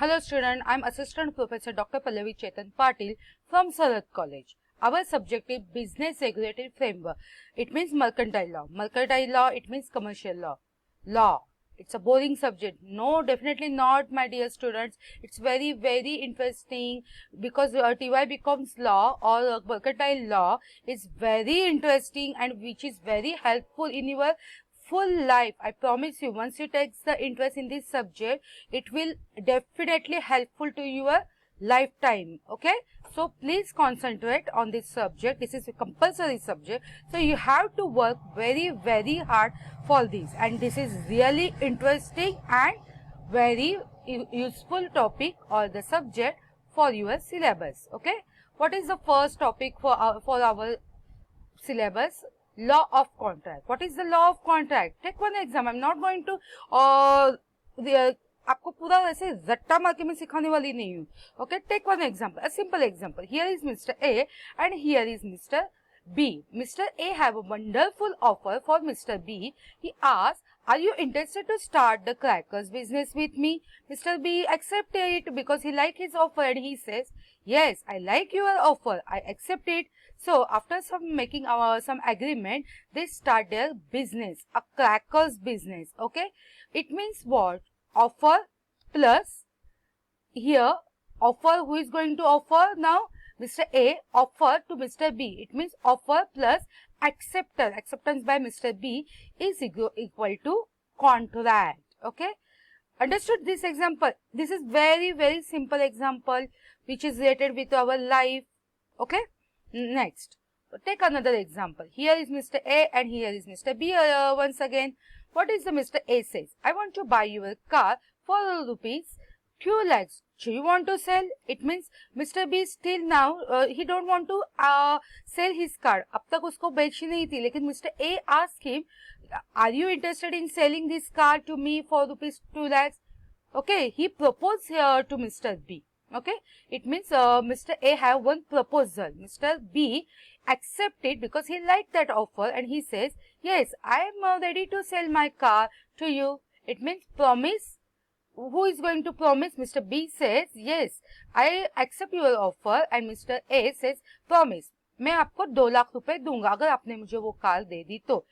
Hello student, I am Assistant Professor Dr. Pallavi Chetan Patil from Sarat College. Our subject is Business Regulatory Framework. It means mercantile law. Mercantile law, it means commercial law. Law. It's a boring subject. No, definitely not, my dear students. It's very, very interesting because TY becomes law or mercantile law is very interesting and which is very helpful in your full life. I promise you, once you take the interest in this subject, it will definitely helpful to your lifetime. Okay, so please concentrate on this subject. This is a compulsory subject, so you have to work very, very hard for this, and this is really interesting and very useful topic or the subject for your syllabus. Okay, what is the first topic for our syllabus? Law of contract. What is the law of contract? Take one example. I'm not going to आपको पूरा वैसे रट्टा मार के मैं सिखाने वाली नहीं हूँ. Okay, take one example, a simple example. Here is Mr. A and here is Mr. B. Mr. A have a wonderful offer for Mr. B. He asks, are you interested to start the crackers business with me? Mr. B accepts it because he likes his offer and he says, yes, I like your offer. I accept it. So after making some agreement, they start their business, a crackers business. Okay, it means what? Offer plus here offer. Who is going to offer now? Mr. A offer to Mr. B. It means offer plus acceptance by Mr. B is equal to contract. Okay, understood this example? This is very, very simple example which is related with our life. Okay, next take another example. Here is Mr. A and here is Mr. B. Once again, what is the Mr. A says? I want to buy your car for rupees 2 lakhs. Do you want to sell? It means Mr. B still now he don't want to sell his car. अब तक उसको बेची नहीं थी, लेकिन Mr. A asked him, are you interested in selling this car to me for rupees 2 lakhs? Okay, he proposed here to Mr. B. Okay, it means Mr. A have one proposal. Mr. B accepted because he liked that offer and he says, yes, I am ready to sell my car to you. It means promise. Who is going to promise? Mr. B says, yes, I accept your offer, and Mr. A says, promise. मैं आपको 2 लाख रुपए दूंगा अगर आपने मुझे वो car दे दी तो.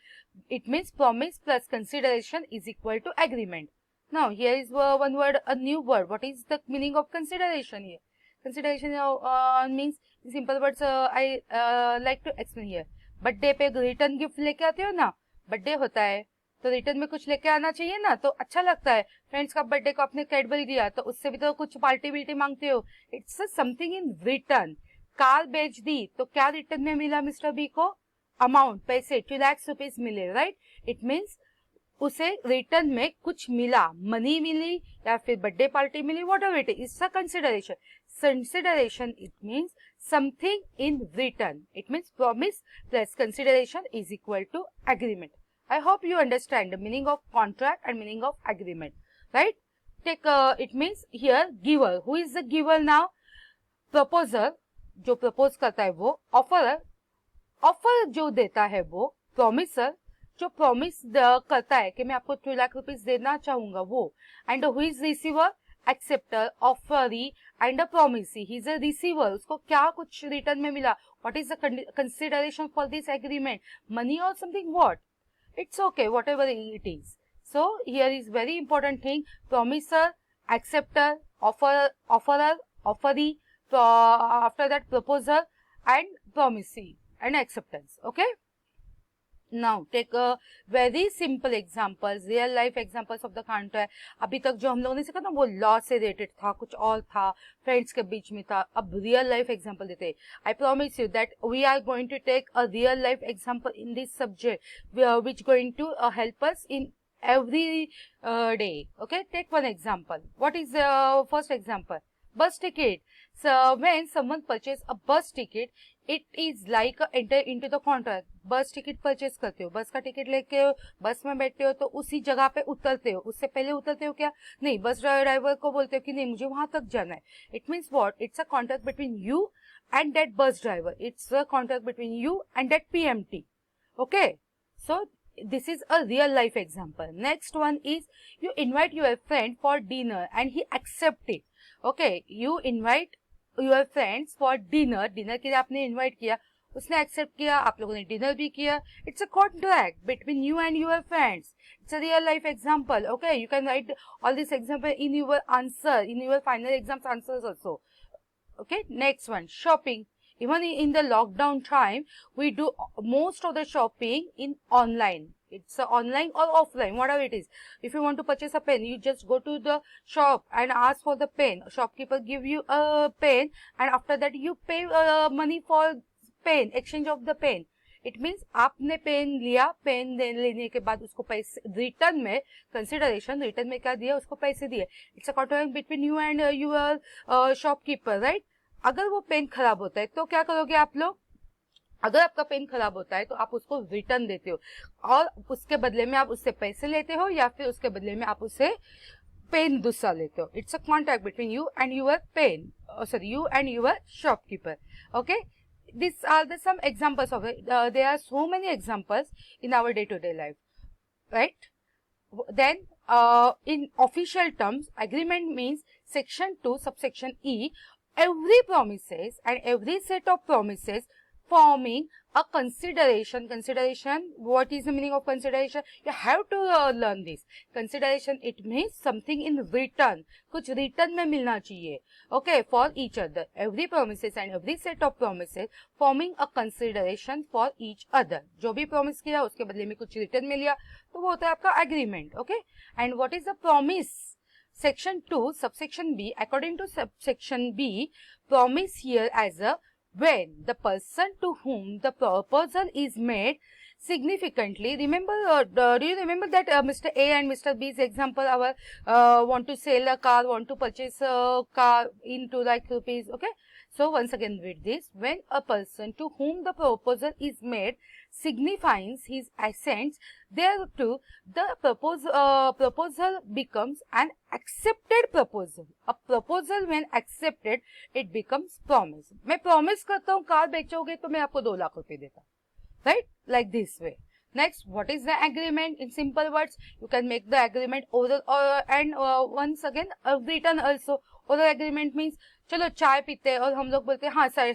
It means promise plus consideration is equal to agreement. Now here is one word, a new word. What is the meaning of consideration here? Consideration means, in simple words, I like to explain here. Birthday पे return gift लेके आते हो ना, birthday होता है तो return में कुछ लेके आना चाहिए ना, तो अच्छा लगता है. फ्रेंड्स का बर्थडे को आपने कैडबरी दिया तो उससे भी तो कुछ पार्टी बिल्टी मांगते हो. It's something in return. Car बेच दी तो क्या रिटर्न में मिला मिस्टर बी को? अमाउंट, पैसे 2 लाख रुपीज मिले, राइट. इट मीन्स उसे रिटर्न में कुछ मिला, मनी मिली या फिर बर्थडे पार्टी मिली, whatever it is a consideration. Consideration, it means something in return. It means promise plus consideration is equal to agreement. I hope you understand the meaning of contract and meaning of agreement, right? Take it means here giver. Who is the giver now? Proposer, जो propose करता है वो. Offerer, offer जो देता है वो. Promiser, जो promise करता है कि मैं आपको 2 लाख रुपीस देना चाहूंगा वो. And who is receiver? Acceptor, offeree and a promisee. He is a receiver. उसको क्या कुछ रिटर्न में मिला? What is the consideration for this agreement? Money or something? What? It's okay, whatever it is. So here is very important thing: promiser, acceptor, offerer, offeree, after that proposer and promisee and acceptance. Okay. Now take a very simple examples, real life examples of the contract. अभी तक जो हम लोगों ने सीखा ना वो law से रिलेटेड था, कुछ और था, फ्रेंड्स के बीच में था. अब रियल लाइफ एग्जांपल देते हैं. I promise you that we are going to take a real life example in this subject, which going to help us in every day. Okay, take one example. What is the first example? Bus ticket. So when someone purchase a bus ticket, it is like enter into the contract. बस ticket purchase करते हो, बस का ticket लेके बस में बैठते हो तो उसी जगह पे उतरते हो. उससे पहले उतरते हो क्या? नहीं, बस ड्राइवर को बोलते हो कि नहीं मुझे वहां तक जाना है. It means what? It's a contract between you and that bus driver. It's a contract between you and that PMT. Okay, so this is a real life example. Next one is you invite your friend for dinner and he accepts it. Okay, you invite your friends for dinner, dinner के लिए आपने invite किया, उसने accept किया, आप लोगों ने dinner भी किया. It's a contract between you and your friends. It's a real life example. Okay, you can write all these example in your answer, in your final exams answers also. Okay, next one, shopping. Even in the lockdown time, we do most of the shopping in online. It's online or offline, whatever it is. If you want to purchase a pen, you just go to the shop and ask for the pen. Shopkeeper give you a pen, and after that you pay money for pen, exchange of the pen. It means आपने pen लिया, pen लेने के बाद उसको पैसे return में, consideration return में क्या दिया, उसको पैसे दिए. It's a contract between you and your shopkeeper, right. अगर वो पेन खराब होता है तो क्या करोगे आप लोग? अगर आपका पेन खराब होता है तो आप उसको रिटर्न देते हो और उसके बदले में आप उससे पैसे लेते हो या फिर उसके बदले में आप उससे पेन दूसरा लेते हो. It's a contract between you and your pen, sorry, you and your shopkeeper. Okay, these are the some examples of it. There are so many examples in our day-to-day life, right? Then in official terms, agreement means section 2 subsection E, every promises and every set of promises forming a consideration. Consideration, what is the meaning of consideration? You have to learn this. Consideration, it means something in return, कुछ return में मिलना चाहिए. Okay, for each other. Every promises and every set of promises forming a consideration for each other. जो भी promise किया उसके बदले में कुछ return मिल गया तो वो होता है आपका agreement. Okay, and what is the promise? Section 2 subsection B, according to subsection B, promise here as a when the person to whom the proposal is made significantly, remember, do you remember that Mr. A and Mr. B's example, our want to sell a car, want to purchase a car in 2 lakh rupees. Okay, so once again read this. When a person to whom the proposal is made signifies his assents thereto, the proposal becomes an accepted proposal. A proposal when accepted, it becomes promise. मैं promise करता हूँ car बेचोगे तो मैं आपको 2 लाख रुपए देता, right? Like this way. Next, what is the agreement? In simple words, you can make the agreement oral and once again written also. Oral agreement means चलो चाय पीते हैं और हम लोग बोलते हैं हाँ sir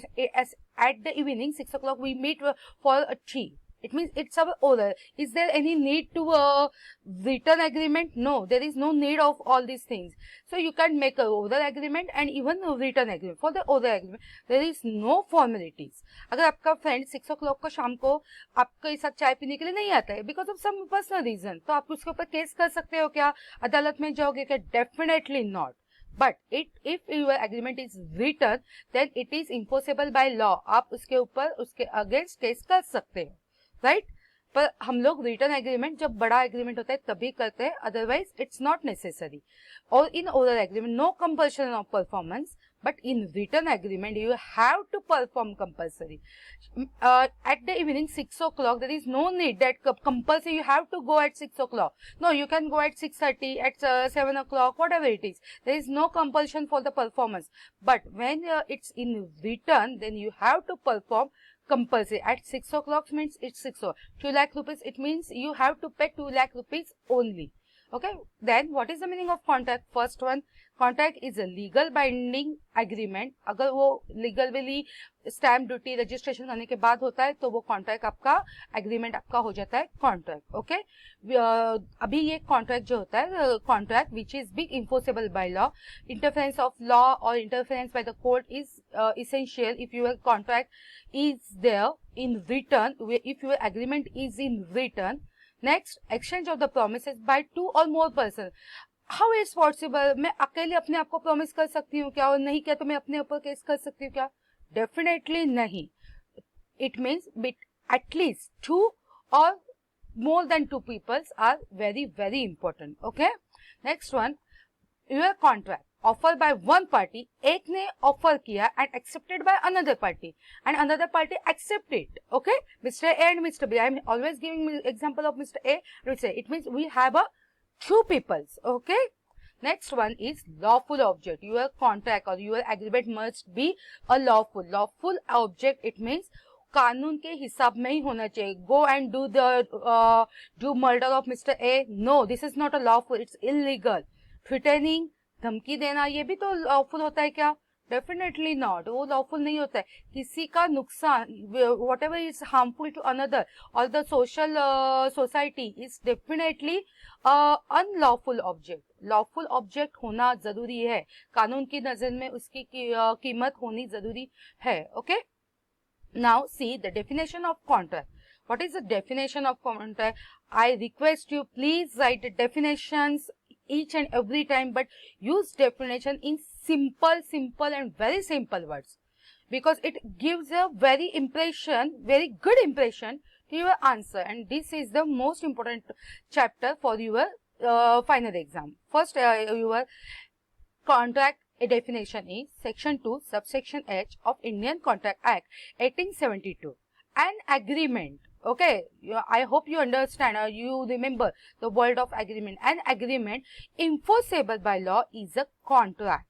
at the evening 6 o'clock we meet for a tea. It means it's our oral. Is there any need to written agreement? No, there is no need of all these things. So you can make a oral agreement and even a written agreement. For the oral agreement, there is no formalities. अगर आपका friend 6 o'clock को शाम को आपके साथ चाय पीने के लिए नहीं आता है because of some personal reason, तो आप उसके ऊपर केस कर सकते हो क्या? अदालत में जाओगे क्या? Definitely not. But if your agreement is written, then it is enforceable by law. आप उसके ऊपर उसके against केस कर सकते हो, right? पर हम लोग रिटर्न एग्रीमेंट जब बड़ा एग्रीमेंट होता है तभी करते हैं, अदरवाइज इट्स नॉट नेसेसरी. और in oral agreement no compulsion of performance, but in written agreement you have to perform compulsory. At the evening 6 o'clock there is no need that compulsory you have to go at 6 o'clock. No, you can go at 6:30, at 7 o'clock, whatever it is. There is no compulsion for the performance. But when it's in written, then you have to perform compulsory. At 6 o'clock means it's 6 o'clock. 2 lakh rupees, it means you have to pay 2 lakh rupees only. Okay, then what is the meaning of contract? First one, contract is a legal binding agreement. अगर वो legally stamp duty registration करने के बाद होता है तो वो contract आपका agreement आपका हो जाता है contract. Okay, अभी ये contract जो होता है contract which is big enforceable by law. Interference of law or interference by the court is essential if your contract is there in written, if your agreement is in written. Next, exchange of the promises by 2 or more person. How is possible? मैं अकेले अपने आप को promise कर सकती हूँ क्या? और नहीं क्या तो मैं अपने ऊपर केस कर सकती हूँ क्या? Definitely नहीं. It means at least 2 or more than 2 people are very, very important. Okay. Next one, your contract. Offer by one party, एक ने offer किया and accepted by another party and another party accept it. Okay, Mr. A and Mr. B. I am always giving example of Mr. A. It means we have a 2 peoples. Okay. Next one is lawful object. Your contract or your agreement must be a lawful object. It means कानून के हिसाब में ही होना चाहिए. Go and do murder of Mr. A. No, this is not a lawful. It's illegal. Threatening, धमकी देना ये भी तो लॉफुल होता है क्या? डेफिनेटली नॉट, वो लॉफुल नहीं होता है। किसी का नुकसान, whatever is harmful to another और the social society is definitely unlawful object. Lawful object होना जरूरी है, कानून की नजर में उसकी कीमत होनी जरूरी है। Okay, now see the definition of contract. What is the definition of contract? I request you, please write the definitions each and every time, but use definition in simple and very simple words, because it gives a very good impression to your answer, and this is the most important chapter for your final exam. First, your contract a definition is section 2 subsection H of Indian Contract Act 1872. An agreement. Okay, I hope you understand or you remember the word of agreement. An agreement enforceable by law is a contract.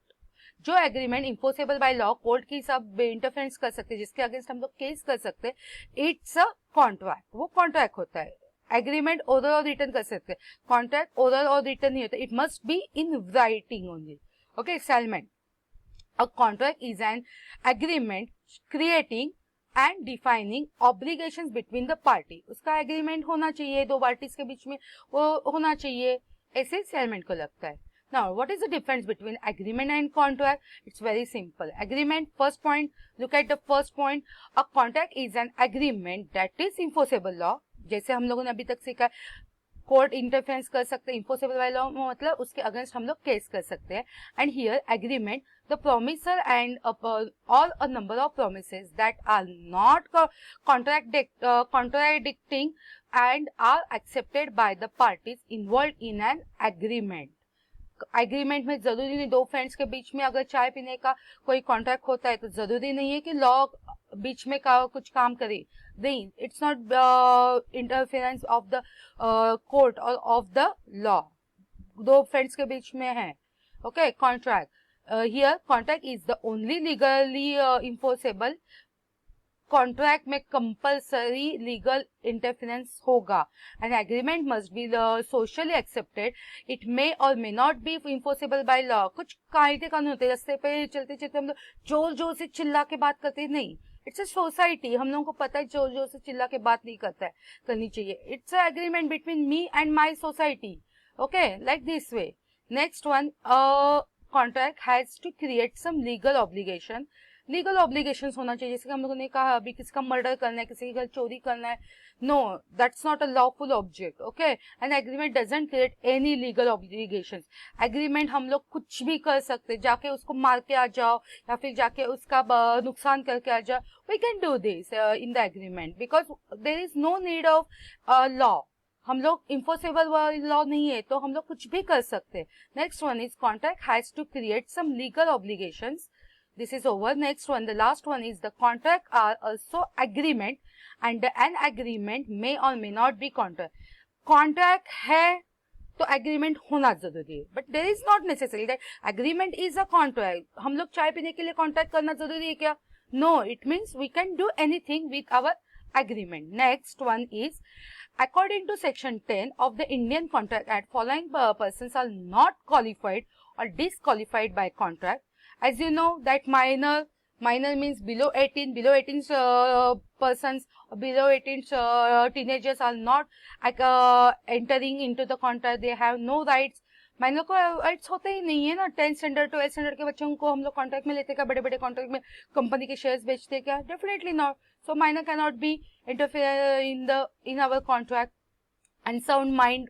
जो agreement enforceable by law, court की सब interference कर सकते हैं, जिसके against हम लोग case कर सकते हैं, इट्स अ कॉन्ट्रैक्ट। वो कॉन्ट्रैक्ट होता है। एग्रीमेंट ओरल और रिटर्न कर सकते हैं, कॉन्ट्रैक्ट ओरल और रिटर्न नहीं होता, it must be in writing only. Okay, settlement. A contract is an agreement creating and defining obligations between the party. उसका एग्रीमेंट होना चाहिए, दो पार्टीज के बीच में वो होना चाहिए, ऐसे सेटलमेंट को लगता है। Now, what is the difference between agreement and contract? It's very simple. Agreement, first point, look at the first point. A contract is an agreement that is enforceable law. जैसे हम लोगों ने अभी तक सीखा, कोर्ट इंटरफेरेंस कर सकते हैं, enforceable by law मतलब उसके अगेंस्ट हम लोग केस कर सकते हैं। And here, agreement, the promisor and all a number of promises that are not contradicting and are accepted by the parties involved in an agreement. Agreement में जरूरी नहीं, दो फ्रेंड्स के बीच में अगर चाय पीने का कोई कॉन्ट्रैक्ट होता है तो जरूरी नहीं है कि लॉ बीच में कुछ काम करे, नहीं, it's not interference of the court और ऑफ द लॉ, दो फ्रेंड्स के बीच में है। Okay, contract, here contract is the only legally enforceable. Contract में कंपल्सरी लीगल इंटरफेरेंस होगा। An agreement must be socially accepted, it may और may not be enforceable by law. कुछ कायदे कानून होते हैं, रास्ते पे चलते चलते हम लोग जोर जोर से चिल्ला के बात करते हैं, नहीं, इट्स अ सोसाइटी, हम लोगों को पता है जोर जोर से चिल्ला के बात नहीं करनी चाहिए। It's a agreement between me and my society. Okay, like this way. Next one, contract has to create some legal obligation. Legal obligations होना चाहिए, जैसे कि हम लोगों ने कहा अभी किसी का मर्डर करना है, किसी के घर चोरी करना है, no, that's not a lawful object. Okay, an agreement doesn't create any legal obligations. Agreement हम लोग कुछ भी कर सकते, जाके उसको मार के आ जाओ या फिर जाके उसका नुकसान करके आ जाओ, we can do this in the agreement because there is no need of law. हम लोग इन्फोर्सेबल लॉ नहीं है तो हम लोग कुछ भी कर सकते। Next one is contract has to create some legal obligations. This is over. Next one, the last one is the contract are also agreement and an agreement may or may not be contract. Contract है तो agreement होना जरूरी है, but there is not necessary that agreement is a contract. हम लोग चाय पीने के लिए contract करना जरूरी है क्या? No, it means we can do anything with our agreement. Next one is, according to section 10 of the Indian Contract Act, following persons are not qualified or disqualified by contract. As you know that minor means below 18 persons, below 18 teenagers are not entering into the contract, they have no rights. Minor को rights होते ही नहीं है ना। 10th standard 12th standard के बच्चों को हम लोग कॉन्ट्रैक्ट में लेते क्या, बड़े बड़े कॉन्ट्रैक्ट में कंपनी के शेयर्स बेचते क्या? Definitely not. So minor can not be interfere in our contract. Unsound mind,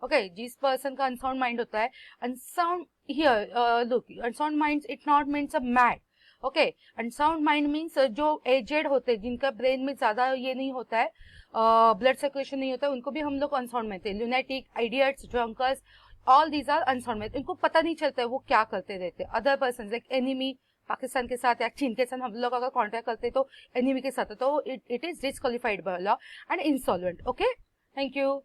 okay, जिस पर्सन का अनसाउंड माइंड होता है, unsound here look, unsound mind it not means a mad. Okay, unsound mind means जो aged होते हैं, जिनका brain में ज्यादा ये नहीं होता है, ब्लड सर्कुलेशन नहीं होता है, उनको भी हम लोग अनसाउंड माइंड थे। Lunatic, idiots, drunkards, all these are unsound mind. इनको पता नहीं चलता है वो क्या करते रहते। Other person like enemy, Pakistan के साथ या चीन के साथ हम लोग अगर कॉन्ट्रैक्ट करते तो एनिमी के साथ तो it is disqualified by law and insolvent. Okay, thank you.